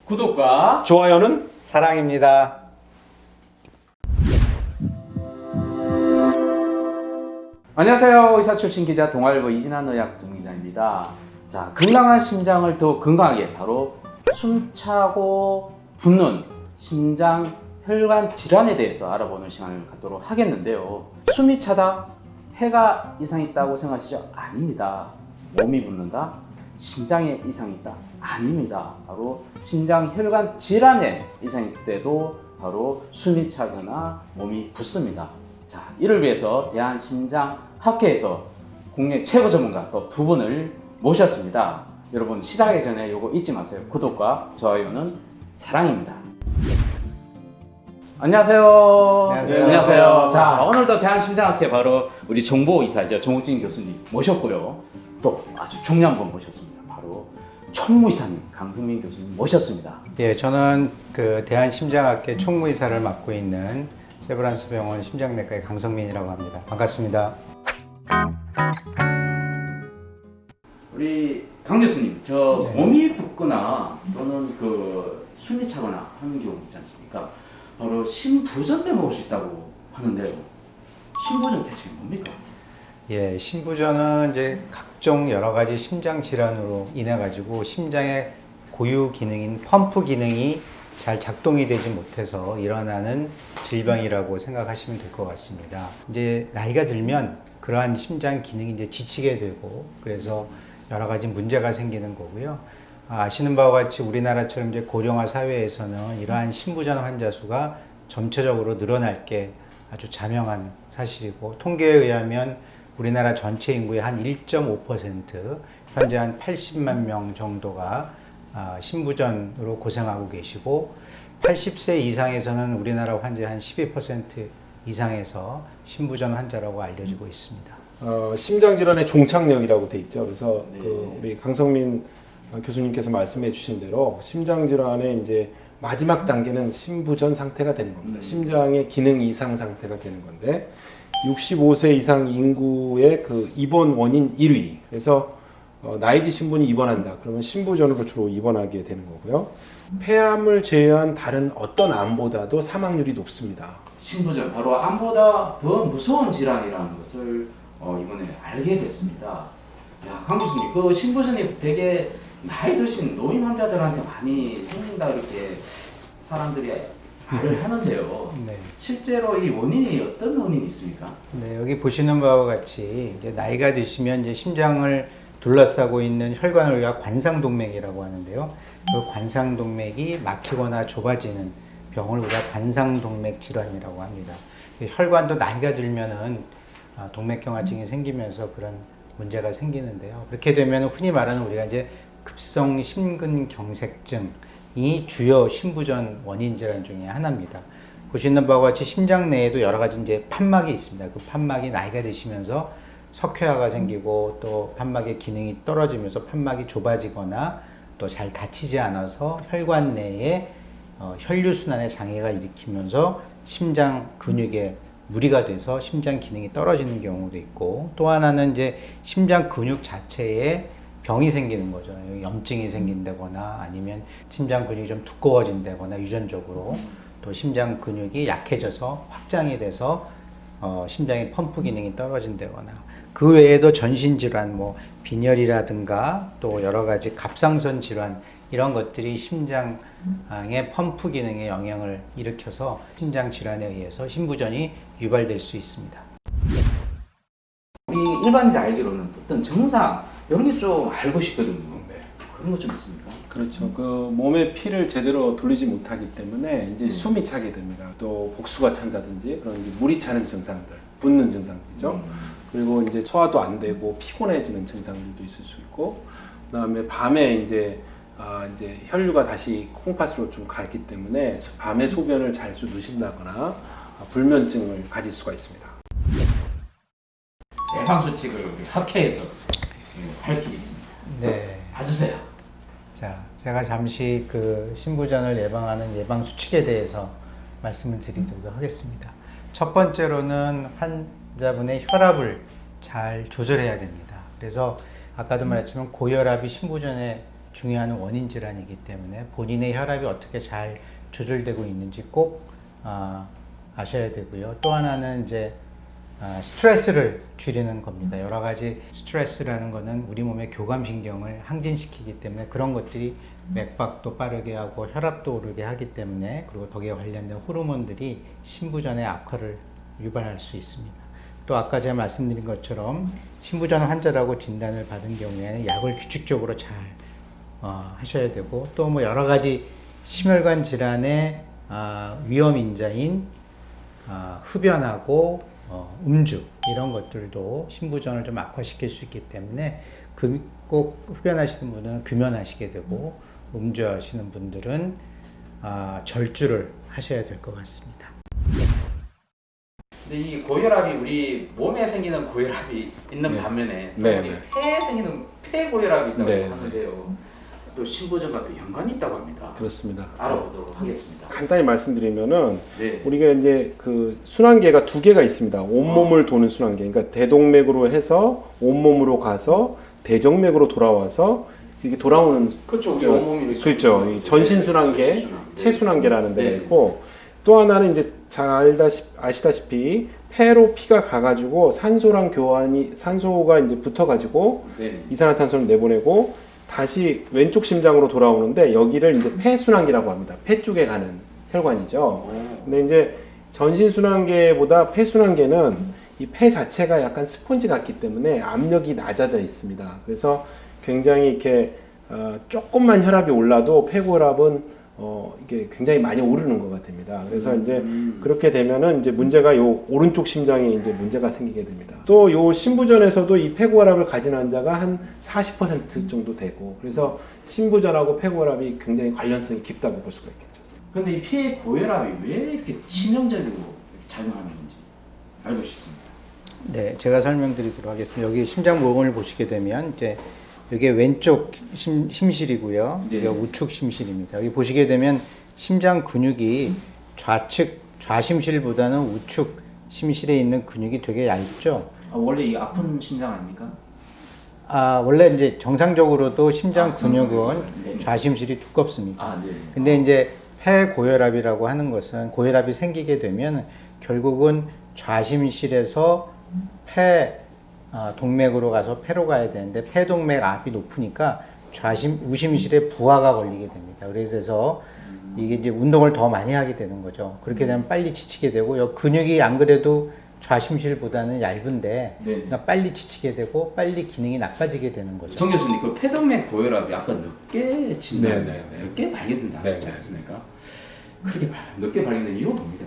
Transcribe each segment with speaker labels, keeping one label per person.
Speaker 1: 구독과
Speaker 2: 좋아요는
Speaker 3: 사랑입니다.
Speaker 1: 안녕하세요. 의사 출신 기자 동아일보 이진환 의학 전문기자입니다. 자, 건강한 심장을 더 건강하게 바로 숨차고 붓는 심장 혈관 질환에 대해서 알아보는 시간을 갖도록 하겠는데요. 숨이 차다, 폐가 이상 있다고 생각하시죠? 아닙니다. 몸이 붓는다, 심장에 이상이 있다? 아닙니다. 바로 심장 혈관 질환에 이상이 있을 때도 바로 숨이 차거나 몸이 붓습니다. 자, 이를 위해서 대한심장학회에서 국내 최고 전문가 또 두 분을 모셨습니다. 여러분 시작하기 전에 요거 잊지 마세요. 구독과 좋아요는 사랑입니다. 안녕하세요.
Speaker 3: 안녕하세요.
Speaker 1: 안녕하세요. 자, 오늘도 대한심장학회 바로 우리 정보 이사죠. 정욱진 교수님 모셨고요. 또 아주 중요한 분 모셨습니다. 바로 총무이사님 강성민 교수님 모셨습니다.
Speaker 3: 예, 저는 그 대한심장학회 총무이사를 맡고 있는 세브란스 병원 심장내과의 강성민이라고 합니다. 반갑습니다.
Speaker 1: 우리 강 교수님, 저
Speaker 3: 네.
Speaker 1: 몸이 붓거나 또는 그 숨이 차거나 하는 경우 있지 않습니까? 바로 심부전 때문에 올 수 있다고 하는데요. 심부전 대체 뭡니까?
Speaker 3: 예, 심부전은 이제 각종 여러 가지 심장 질환으로 인해 가지고 심장의 고유 기능인 펌프 기능이 잘 작동이 되지 못해서 일어나는 질병이라고 생각하시면 될 것 같습니다. 이제 나이가 들면 그러한 심장 기능이 이제 지치게 되고 그래서 여러 가지 문제가 생기는 거고요. 아시는 바와 같이 우리나라처럼 이제 고령화 사회에서는 이러한 심부전 환자 수가 점차적으로 늘어날 게 아주 자명한 사실이고, 통계에 의하면 우리나라 전체 인구의 한 1.5%, 현재 한 80만 명 정도가 심부전으로 고생하고 계시고, 80세 이상에서는 우리나라 환자의 한 12% 이상에서 심부전 환자라고 알려지고 있습니다.
Speaker 2: 심장질환의 종착역이라고 돼 있죠. 그래서
Speaker 1: 네.
Speaker 2: 우리 강성민 교수님께서 말씀해 주신 대로 심장질환의 이제 마지막 단계는 심부전 상태가 되는 겁니다. 심장의 기능 이상 상태가 되는 건데 65세 이상 인구의 그 입원 원인 1위. 그래서 나이 드신 분이 입원한다. 그러면 심부전으로 주로 입원하게 되는 거고요. 폐암을 제외한 다른 어떤 암보다도 사망률이 높습니다.
Speaker 1: 심부전, 바로 암보다 더 무서운 질환이라는 것을 이번에 알게 됐습니다. 야, 강 교수님, 그 심부전이 되게 나이 드신 노인 환자들한테 많이 생긴다 이렇게 사람들이 말을 하는데요.
Speaker 3: 네.
Speaker 1: 실제로 이 원인이 어떤 원인이 있습니까?
Speaker 3: 네, 여기 보시는 바와 같이 이제 나이가 드시면 이제 심장을 둘러싸고 있는 혈관을 우리가 관상동맥이라고 하는데요. 그 관상동맥이 막히거나 좁아지는 병을 우리가 관상동맥 질환이라고 합니다. 혈관도 나이가 들면은 동맥경화증이 생기면서 그런 문제가 생기는데요. 그렇게 되면 흔히 말하는 우리가 이제 급성 심근경색증이 주요 심부전 원인 질환 중에 하나입니다. 보시는 바와 같이 심장 내에도 여러 가지 이제 판막이 있습니다. 그 판막이 나이가 드시면서 석회화가 생기고 또 판막의 기능이 떨어지면서 판막이 좁아지거나 또 잘 닫히지 않아서 혈관 내에 혈류순환에 장애가 일으키면서 심장 근육에 무리가 돼서 심장 기능이 떨어지는 경우도 있고, 또 하나는 이제 심장 근육 자체에 병이 생기는 거죠. 염증이 생긴다거나 아니면 심장 근육이 좀 두꺼워진다거나 유전적으로 또 심장 근육이 약해져서 확장이 돼서 심장의 펌프 기능이 떨어진다거나, 그 외에도 전신 질환, 뭐 빈혈이라든가 또 여러 가지 갑상선 질환, 이런 것들이 심장의 펌프 기능에 영향을 일으켜서 심장 질환에 의해서 심부전이 유발될 수 있습니다.
Speaker 1: 우리 일반인들 알기로는 어떤 증상 이런 게 좀 알고 싶거든요.
Speaker 2: 네.
Speaker 1: 그런 거 좀 있습니까?
Speaker 2: 그렇죠. 그 몸에 피를 제대로 돌리지 못하기 때문에 이제 숨이 차게 됩니다. 또 복수가 찬다든지 그런 이제 물이 차는 증상들, 붓는 증상들이죠. 그리고 이제 소화도 안 되고 피곤해지는 증상들도 있을 수 있고, 그다음에 밤에 이제 혈류가 다시 콩팥으로 좀 가기 때문에 밤에 소변을 자주 누신다거나 불면증을 가질 수가 있습니다.
Speaker 1: 예방 수칙을 우리 학회에서 밝히고 있습니다.
Speaker 3: 네.
Speaker 1: 봐주세요.
Speaker 3: 자, 제가 잠시 그 심부전을 예방하는 예방 수칙에 대해서 말씀을 드리도록 하겠습니다. 첫 번째로는 환자분의 혈압을 잘 조절해야 됩니다. 그래서 아까도 말했지만 고혈압이 심부전에 중요한 원인 질환이기 때문에 본인의 혈압이 어떻게 잘 조절되고 있는지 꼭 아셔야 되고요. 또 하나는 이제 스트레스를 줄이는 겁니다. 여러 가지 스트레스라는 거는 우리 몸의 교감신경을 항진시키기 때문에 그런 것들이 맥박도 빠르게 하고 혈압도 오르게 하기 때문에, 그리고 거기에 관련된 호르몬들이 신부전의 악화를 유발할 수 있습니다. 또 아까 제가 말씀드린 것처럼 신부전 환자라고 진단을 받은 경우에는 약을 규칙적으로 잘 하셔야 되고, 또 뭐 여러 가지 심혈관 질환의 위험 인자인 흡연하고 음주 이런 것들도 신부전을 좀 악화시킬 수 있기 때문에 꼭 흡연하시는 분들은 금연하시게 되고, 음주하시는 분들은 절주를 하셔야 될 것 같습니다.
Speaker 1: 근데 이 고혈압이 우리 몸에 생기는 고혈압이 있는
Speaker 2: 네.
Speaker 1: 반면에 또
Speaker 2: 네,
Speaker 1: 우리
Speaker 2: 네.
Speaker 1: 폐에 생기는 폐고혈압이 있다고
Speaker 2: 네,
Speaker 1: 하는데요. 또 신부전과 또 연관이 있다고 합니다.
Speaker 2: 그렇습니다.
Speaker 1: 알아보도록 하겠습니다.
Speaker 2: 간단히 말씀드리면은
Speaker 1: 네.
Speaker 2: 우리가 이제 그 순환계가 두 개가 있습니다. 온몸을 도는 순환계. 그러니까 대동맥으로 해서 온몸으로 가서 대정맥으로 돌아와서 이렇게 돌아오는
Speaker 1: 그렇죠. 우리 온몸이
Speaker 2: 그렇죠. 이 전신 순환계, 체순환계라는 데가 있고, 또 하나는 이제 잘 아시다시피 폐로 피가 가가지고 산소가 이제 붙어가지고
Speaker 1: 네.
Speaker 2: 이산화탄소를 내보내고 다시 왼쪽 심장으로 돌아오는데, 여기를 이제 폐순환기라고 합니다. 폐 쪽에 가는 혈관이죠. 근데 이제 전신순환계보다 폐순환계는 이 폐 자체가 약간 스폰지 같기 때문에 압력이 낮아져 있습니다. 그래서 굉장히 이렇게 조금만 혈압이 올라도 폐고혈압은 이게 굉장히 많이 오르는 것 같습니다. 그래서 이제 그렇게 되면은 이제 문제가 요 오른쪽 심장에 이제 문제가 생기게 됩니다. 또 요 신부전에서도 이 폐고혈압을 가진 환자가 한 40% 정도 되고, 그래서 신부전하고 폐고혈압이 굉장히 관련성이 깊다고 볼 수가 있겠죠.
Speaker 1: 근데 이 폐고혈압이 왜 이렇게 치명적이고 작용하는 건지 알고 싶습니다.
Speaker 3: 네, 제가 설명드리도록 하겠습니다. 여기 심장 모형을 보시게 되면 이제 이게 왼쪽 심실이고요.
Speaker 1: 네.
Speaker 3: 여기가 우측 심실입니다. 여기 보시게 되면 심장 근육이 좌심실보다는 우측 심실에 있는 근육이 되게 얇죠.
Speaker 1: 원래 이 아픈 심장 아닙니까?
Speaker 3: 원래 이제 정상적으로도 심장 근육은
Speaker 1: 네.
Speaker 3: 좌심실이 두껍습니다.
Speaker 1: 네.
Speaker 3: 근데 이제 폐고혈압이라고 하는 것은, 고혈압이 생기게 되면 결국은 좌심실에서 동맥으로 가서 폐로 가야 되는데, 폐동맥 압이 높으니까 우심실에 부하가 걸리게 됩니다. 그래서 이게 이제 운동을 더 많이 하게 되는 거죠. 그렇게 되면 빨리 지치게 되고, 여 근육이 안 그래도 좌심실보다는 얇은데
Speaker 1: 네.
Speaker 3: 그러니까 빨리 지치게 되고 빨리 기능이 나빠지게 되는 거죠.
Speaker 1: 정 교수님, 그 폐동맥 고혈압이 아까 늦게 진단,
Speaker 2: 네.
Speaker 1: 늦게 발견된다
Speaker 2: 네,
Speaker 1: 하셨지
Speaker 2: 네.
Speaker 1: 않습니까? 그렇게 늦게 발견된 이유가 뭡니까?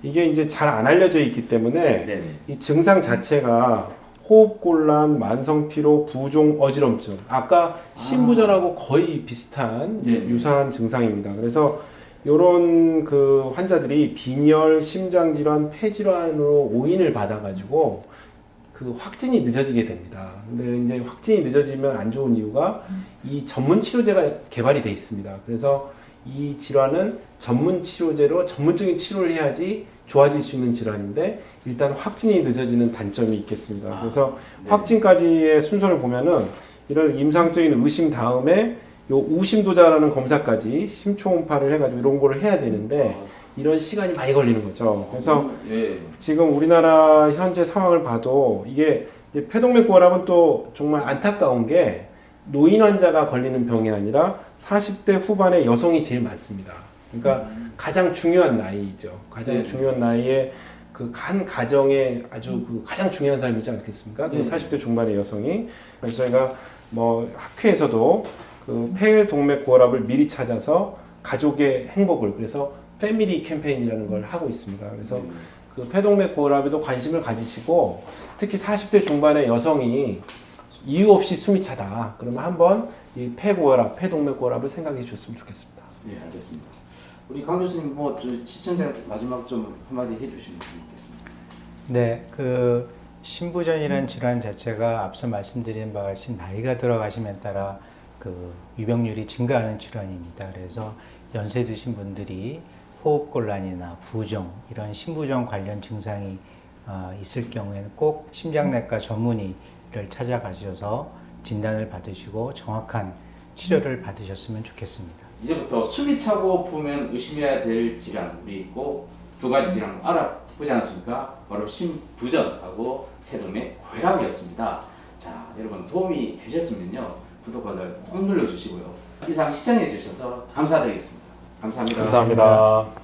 Speaker 2: 이게 이제 잘 안 알려져 있기 때문에
Speaker 1: 네.
Speaker 2: 이 증상 자체가 호흡곤란, 만성피로, 부종, 어지럼증, 아까 신부전하고 거의 비슷한
Speaker 1: 네.
Speaker 2: 유사한 증상입니다. 그래서 이런 그 환자들이 빈혈, 심장질환, 폐질환으로 오인을 받아가지고 그 확진이 늦어지게 됩니다. 근데 이제 확진이 늦어지면 안 좋은 이유가 이 전문 치료제가 개발이 돼 있습니다. 그래서 이 질환은 전문 치료제로 전문적인 치료를 해야지 좋아질 수 있는 질환인데, 일단 확진이 늦어지는 단점이 있겠습니다. 그래서
Speaker 1: 네.
Speaker 2: 확진까지의 순서를 보면은 이런 임상적인 의심 다음에 요 우심도자라는 검사까지 심초음파를 해가지고 이런 거를 해야 되는데, 이런 시간이 많이 걸리는 거죠. 그래서
Speaker 1: 예.
Speaker 2: 지금 우리나라 현재 상황을 봐도 이게 이제 폐동맥 고혈압은 또 정말 안타까운 게 노인 환자가 걸리는 병이 아니라 40대 후반의 여성이 제일 많습니다. 그러니까 가장 중요한 나이죠. 가장
Speaker 1: 네.
Speaker 2: 중요한 나이에 그 간 가정의 아주 그 가장 중요한 사람이지 않겠습니까? 그
Speaker 1: 네. 40대
Speaker 2: 40대 중반의 여성이. 그래서 저희가 뭐 학회에서도 그 폐동맥 고혈압을 미리 찾아서 가족의 행복을, 그래서 패밀리 캠페인이라는 걸 하고 있습니다. 그래서 그 폐동맥 고혈압에도 관심을 가지시고, 특히 40대 중반의 여성이 이유 없이 숨이 차다, 그러면 한번 이 폐고혈압, 폐동맥 고혈압을 생각해 주셨으면 좋겠습니다.
Speaker 1: 네, 알겠습니다. 우리 강 교수님, 시청자한테 마지막 좀 한마디 해주시면 좋겠습니다.
Speaker 3: 네, 그 신부전이라는 질환 자체가 앞서 말씀드린 바와 같이 나이가 들어가심에 따라 그 유병률이 증가하는 질환입니다. 그래서 연세 드신 분들이 호흡곤란이나 부종, 이런 신부전 관련 증상이 있을 경우에는 꼭 심장내과 전문의를 찾아가셔서 진단을 받으시고 정확한 치료를 받으셨으면 좋겠습니다.
Speaker 1: 이제부터 숨이 차고 부으면 의심해야 될 질환 우리 꼭 두 가지 질환 알아보지 않았습니까? 바로 심부전하고 폐동맥 고혈압이었습니다. 자, 여러분 도움이 되셨으면요 구독과 좋아요 꼭 눌러주시고요. 이상 시청해 주셔서 감사드리겠습니다. 감사합니다.
Speaker 2: 감사합니다.